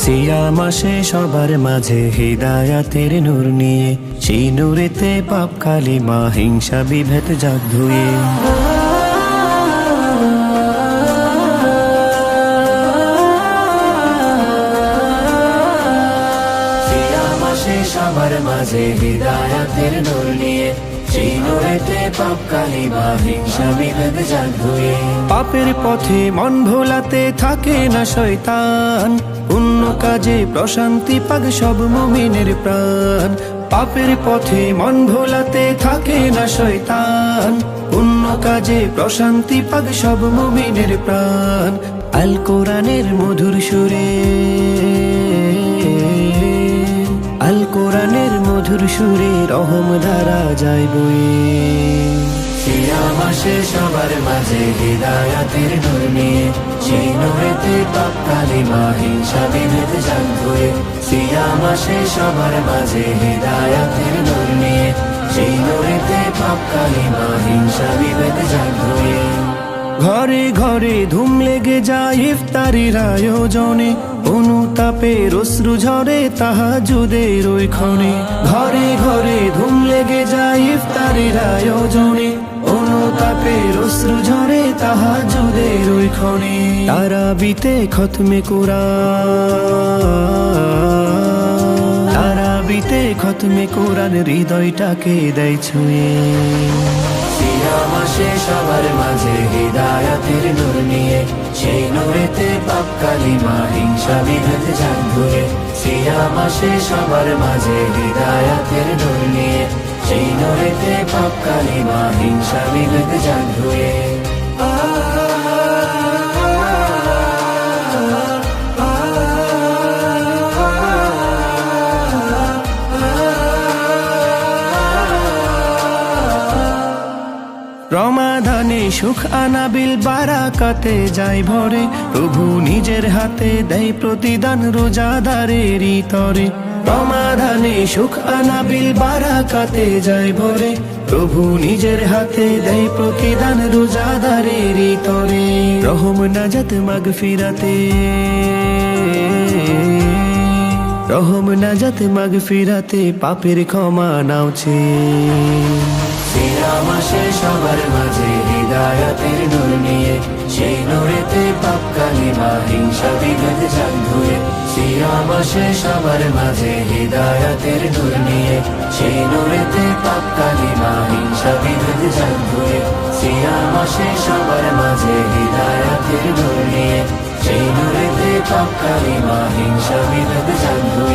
সিয়াম মাসে সবার মাঝে হিদায়াতের নূর নিয়ে, সেই নূরেতে পাপ কালিমা হিংসা বিভেদ জাগ ধুয়ে। সিয়াম মাসে সবার মাঝে হিদায়াতের নূর নিয়ে, সেই নূরেতে পাপ কালিমা হিংসা বিভেদ জাগ ধুয়ে। পাপের পথে মন ভোলাতে থাকে না শয়তান, পুণ্য কাজে প্রশান্তি পাক সব মুমিনের প্রাণ। পাপের পথে মন ভোলাতে থাকে না শয়তান, পুণ্য কাজে প্রশান্তি পাক সব মুমিনের প্রাণ। আল কোরআনের মধুর সুরে, আল কোরআনের মধুর সুরে রহম ধারা যায় বয়ে। সিয়াম মাসে সবার মাঝে হিদায়াতের নূর নিয়ে, সেই নূরেতে পাপ কালিমা হিংসা বিভেদ জাগ ধুয়ে। সিয়াম মাসে সবার মাঝে হিদায়াতের নূর নিয়ে, সেই নূরেতে পাপ কালিমা হিংসা বিভেদ জাগ ধুয়ে। ঘরে ঘরে ধুম লেগে যায় ইফতারির আয়োজনে, অনুতাপের অশ্রু ঝরে তাহাজ্জুদের ওই ক্ষণে। ঘরে ঘরে ধুম লেগে যায় ইফতারির আয়োজনে, অনুতাপের অশ্রু ঝরে তাহাজ্জুদের ওই ক্ষণে। তারাবিতে খতমে কোরআন, তারাবিতে খতমে কোরআন হৃদয়টাকে দেয় ছুঁয়ে। সিয়াম মাসে সবার মাঝে হিদায়াতের নূর নিয়ে, সেই নূরেতে পাপ কালিমা হিংসা বিভেদ জাগ ধুয়ে। সিয়াম মাসে সবার মাঝে হিদায়াতের নূর নিয়ে, সেই নূরেতে পাপ কালিমা হিংসা বিভেদ জাগ ধুয়ে। রমাদানে সুখ আনাবিল বারাকাতে যায় ভরে, প্রভু নিজের হাতে দেয় প্রতিদান রোজাদারেরই তরে। রমাদানে সুখ আনাবিল বারাকাতে যায় ভরে, প্রভু নিজের হাতে দেয় প্রতিদান রোজাদারেরই তরে। রহম নাজাত মাগফিরাতে, রহম নাজাত মাগফিরাতে পাপের ক্ষমা নাওছে। সিয়াম মাসে সবার মাঝে হিদায়াতের নূর নিয়ে, সেই নূরেতে পাপ কালিমা হিংসা বিভেদ জাগ ধুয়ে। সিয়াম মাসে সবার মাঝে হিদায়াতের নূর নিয়ে, সেই নূরেতে পাপ কালিমা হিংসা বিভেদ জাগ ধুয়ে। সিয়াম মাসে সবার মাঝে হিদায়াতের নূর নিয়ে, সেই নূরেতে পাপ কালিমা হিংসা বিভেদ জাগ ধুয়ে।